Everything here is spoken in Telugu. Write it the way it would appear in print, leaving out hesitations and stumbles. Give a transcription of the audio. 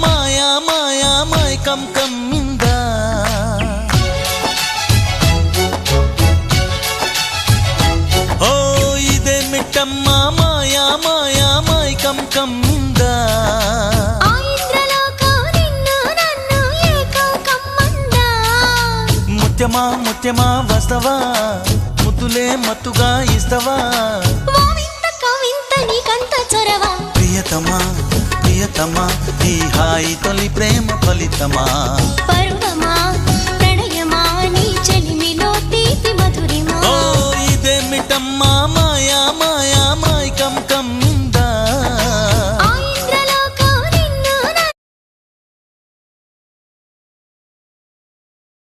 మాయా మాయా మైకం కమ్మిందా ఓ ఇదే మిట్టమ్మా మాయా మాయా మైకం కమ్మిందా ముత్యమా ముత్యమా వస్తవా ముద్దులే మత్తుగా ఇస్తవా ప్రియతమా ప్రియతమా ఈ హాయి తొలి ప్రేమ ఫలితమా పరువమా ప్రణయమా నీ చెలిమిలో తీపి మధురిమా ఓ ఇదే మిట్టమ్మా మాయా